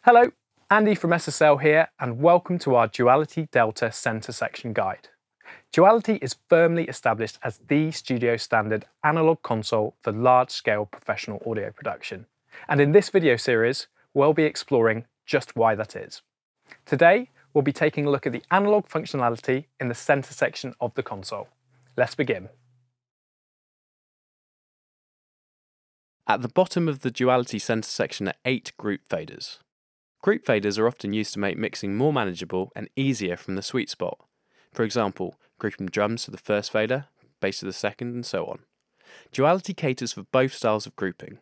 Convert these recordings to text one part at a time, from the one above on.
Hello, Andy from SSL here, and welcome to our Duality Delta Centre Section Guide. Duality is firmly established as the studio standard analogue console for large-scale professional audio production. And in this video series, we'll be exploring just why that is. Today, we'll be taking a look at the analogue functionality in the centre section of the console. Let's begin. At the bottom of the Duality Centre section are 8 group faders. Group faders are often used to make mixing more manageable and easier from the sweet spot. For example, grouping drums to the first fader, bass to the second, and so on. Duality caters for both styles of grouping.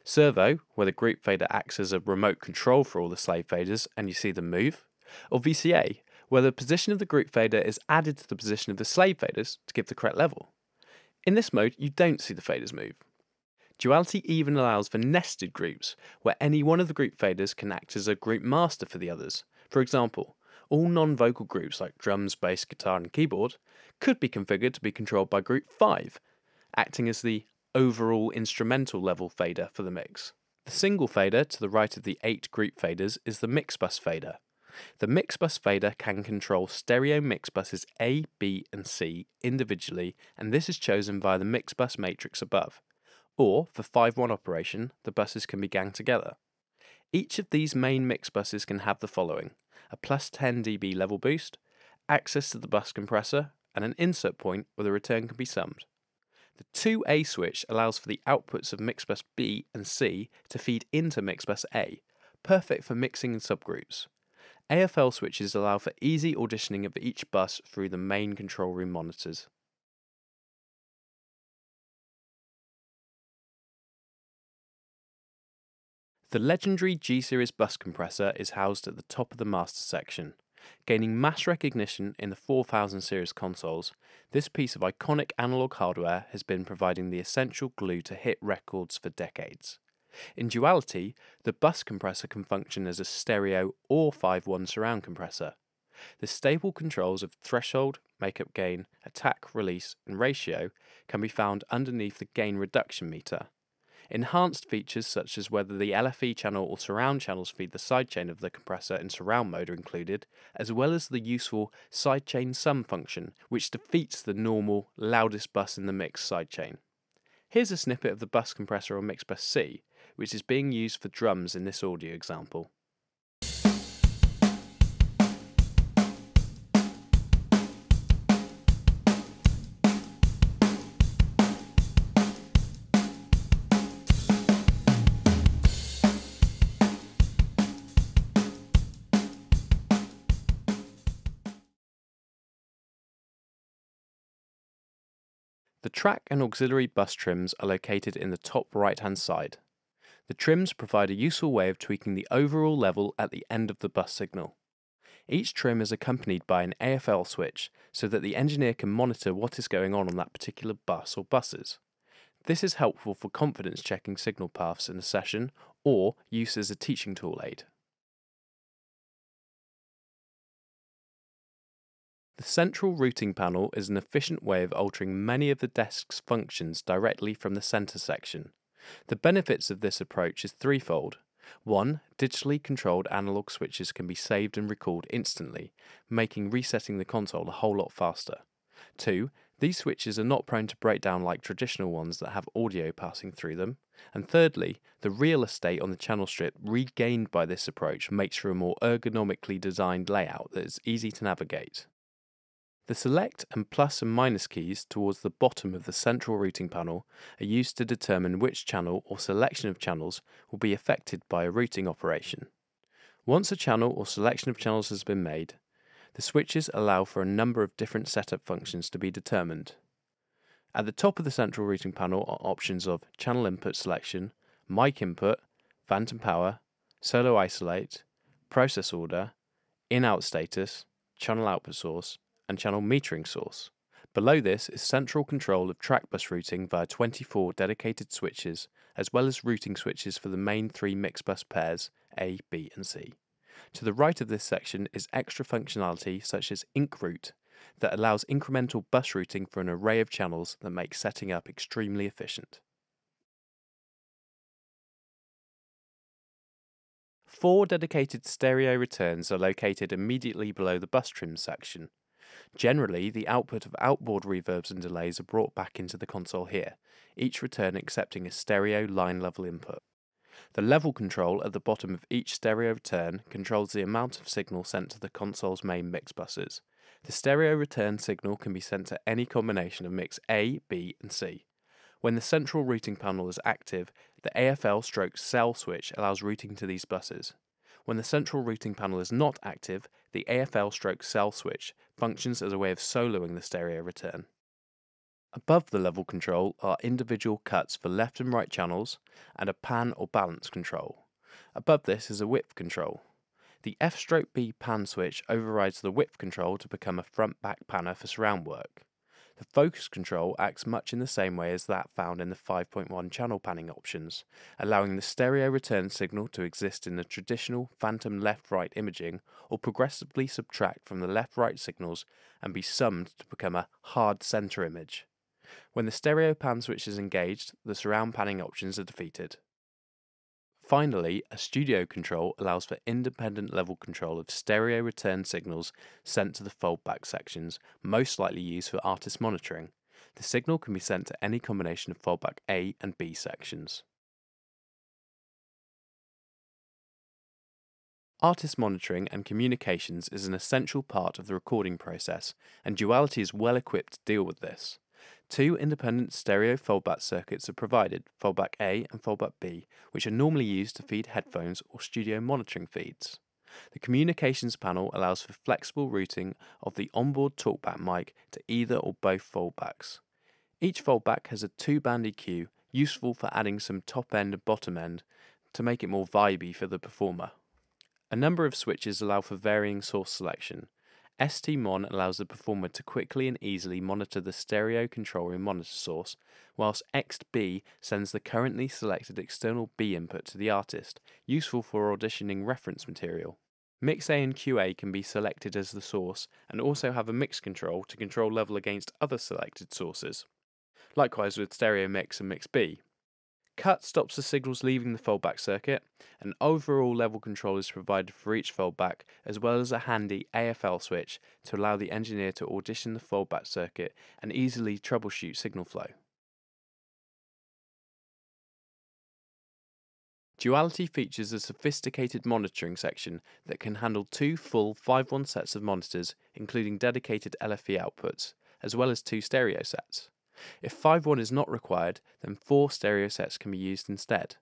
Servo, where the group fader acts as a remote control for all the slave faders and you see them move, or VCA, where the position of the group fader is added to the position of the slave faders to give the correct level. In this mode, you don't see the faders move. Duality even allows for nested groups, where any one of the group faders can act as a group master for the others. For example, all non-vocal groups like drums, bass, guitar and keyboard could be configured to be controlled by group 5, acting as the overall instrumental level fader for the mix. The single fader to the right of the 8 group faders is the mix bus fader. The mix bus fader can control stereo mix buses A, B and C individually, and this is chosen via the mix bus matrix above. Or, for 5-1 operation, the buses can be ganged together. Each of these main mix buses can have the following: a plus 10 dB level boost, access to the bus compressor, and an insert point where the return can be summed. The 2A switch allows for the outputs of mix bus B and C to feed into mix bus A, perfect for mixing in subgroups. AFL switches allow for easy auditioning of each bus through the main control room monitors. The legendary G-Series bus compressor is housed at the top of the master section. Gaining mass recognition in the 4000 series consoles, this piece of iconic analogue hardware has been providing the essential glue to hit records for decades. In Duality, the bus compressor can function as a stereo or 5-1 surround compressor. The stable controls of threshold, makeup gain, attack, release, and ratio can be found underneath the gain reduction meter. Enhanced features such as whether the LFE channel or surround channels feed the sidechain of the compressor in surround mode are included, as well as the useful sidechain sum function, which defeats the normal loudest bus in the mix sidechain. Here's a snippet of the bus compressor on mix bus C, which is being used for drums in this audio example. The track and auxiliary bus trims are located in the top right-hand side. The trims provide a useful way of tweaking the overall level at the end of the bus signal. Each trim is accompanied by an AFL switch so that the engineer can monitor what is going on that particular bus or buses. This is helpful for confidence checking signal paths in a session or use as a teaching tool aid. The central routing panel is an efficient way of altering many of the desk's functions directly from the centre section. The benefits of this approach is threefold. 1. Digitally controlled analog switches can be saved and recalled instantly, making resetting the console a whole lot faster. 2. These switches are not prone to breakdown like traditional ones that have audio passing through them. And thirdly, the real estate on the channel strip regained by this approach makes for a more ergonomically designed layout that is easy to navigate. The select and plus and minus keys towards the bottom of the central routing panel are used to determine which channel or selection of channels will be affected by a routing operation. Once a channel or selection of channels has been made, the switches allow for a number of different setup functions to be determined. At the top of the central routing panel are options of channel input selection, mic input, phantom power, solo isolate, process order, in-out status, channel output source, and channel metering source. Below this is central control of track bus routing via 24 dedicated switches, as well as routing switches for the main 3 mix bus pairs A, B and C. To the right of this section is extra functionality such as Inc Route that allows incremental bus routing for an array of channels that makes setting up extremely efficient. 4 dedicated stereo returns are located immediately below the bus trim section. Generally, the output of outboard reverbs and delays are brought back into the console here, each return accepting a stereo line level input. The level control at the bottom of each stereo return controls the amount of signal sent to the console's main mix buses. The stereo return signal can be sent to any combination of mix A, B, and C. When the central routing panel is active, the AFL/cell switch allows routing to these buses. When the central routing panel is not active, the AFL/cell switch functions as a way of soloing the stereo return. Above the level control are individual cuts for left and right channels and a pan or balance control. Above this is a width control. The F/B pan switch overrides the width control to become a front-back panner for surround work. The focus control acts much in the same way as that found in the 5.1 channel panning options, allowing the stereo return signal to exist in the traditional phantom left-right imaging or progressively subtract from the left-right signals and be summed to become a hard center image. When the stereo pan switch is engaged, the surround panning options are defeated. Finally, a studio control allows for independent level control of stereo return signals sent to the foldback sections, most likely used for artist monitoring. The signal can be sent to any combination of foldback A and B sections. Artist monitoring and communications is an essential part of the recording process, and Duality is well equipped to deal with this. 2 independent stereo foldback circuits are provided, foldback A and foldback B, which are normally used to feed headphones or studio monitoring feeds. The communications panel allows for flexible routing of the onboard talkback mic to either or both foldbacks. Each foldback has a 2-band EQ, useful for adding some top end and bottom end to make it more vibey for the performer. A number of switches allow for varying source selection. ST-Mon allows the performer to quickly and easily monitor the stereo control room monitor source, whilst XB sends the currently selected external B input to the artist, useful for auditioning reference material. Mix A and QA can be selected as the source and also have a mix control to control level against other selected sources. Likewise with stereo mix and mix B. Cut stops the signals leaving the foldback circuit, and overall level control is provided for each foldback, as well as a handy AFL switch to allow the engineer to audition the foldback circuit and easily troubleshoot signal flow. Duality features a sophisticated monitoring section that can handle 2 full 5.1 sets of monitors, including dedicated LFE outputs, as well as 2 stereo sets. If 5.1 is not required, then 4 stereo sets can be used instead.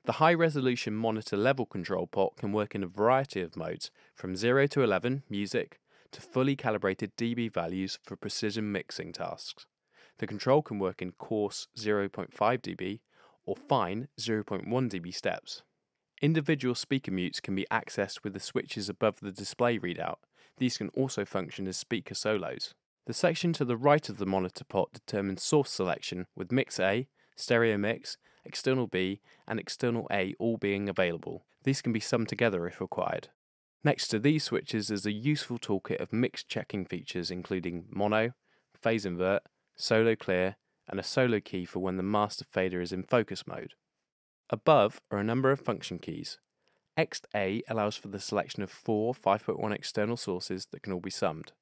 The high-resolution monitor level control pot can work in a variety of modes, from 0 to 11 music to fully calibrated dB values for precision mixing tasks. The control can work in coarse 0.5 dB or fine 0.1 dB steps. Individual speaker mutes can be accessed with the switches above the display readout. These can also function as speaker solos. The section to the right of the monitor pot determines source selection, with Mix A, Stereo Mix, External B, and External A all being available. These can be summed together if required. Next to these switches is a useful toolkit of mix checking features including mono, phase invert, solo clear, and a solo key for when the master fader is in focus mode. Above are a number of function keys. XA allows for the selection of 4 5.1 external sources that can all be summed.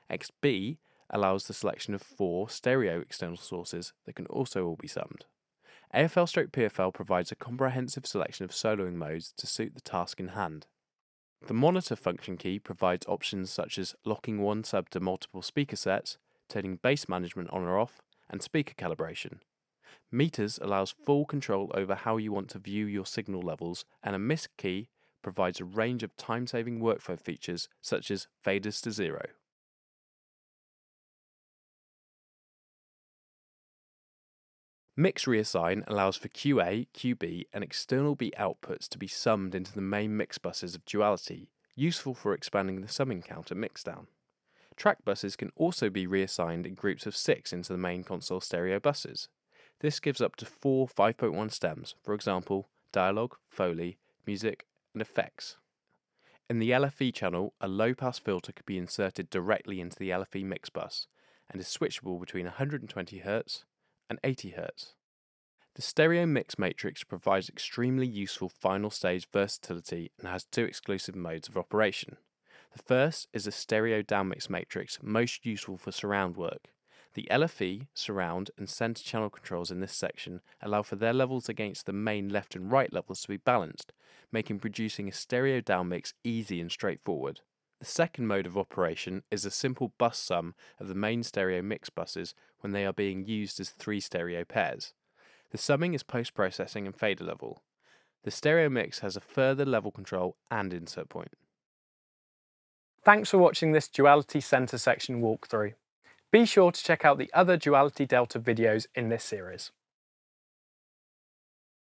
XB allows the selection of 4 stereo external sources that can also all be summed. AFL/PFL provides a comprehensive selection of soloing modes to suit the task in hand. The monitor function key provides options such as locking one sub to multiple speaker sets, turning bass management on or off, and speaker calibration. Meters allows full control over how you want to view your signal levels, and a MISC key provides a range of time-saving workflow features such as faders to 0. Mix reassign allows for QA, QB, and external B outputs to be summed into the main mix buses of Duality, useful for expanding the summing counter mixdown. Track buses can also be reassigned in groups of 6 into the main console stereo buses. This gives up to 4 5.1 stems, for example, dialogue, foley, music, and effects. In the LFE channel, a low-pass filter could be inserted directly into the LFE mix bus, and is switchable between 120 Hz and 80 Hz. The stereo mix matrix provides extremely useful final stage versatility and has two exclusive modes of operation. The first is a stereo downmix matrix, most useful for surround work. The LFE, surround, and center channel controls in this section allow for their levels against the main left and right levels to be balanced, making producing a stereo downmix easy and straightforward. The second mode of operation is a simple bus sum of the main stereo mix buses when they are being used as three stereo pairs. The summing is post-processing and fader level. The stereo mix has a further level control and insert point. Thanks for watching this Duality Center section walkthrough. Be sure to check out the other Duality Delta videos in this series.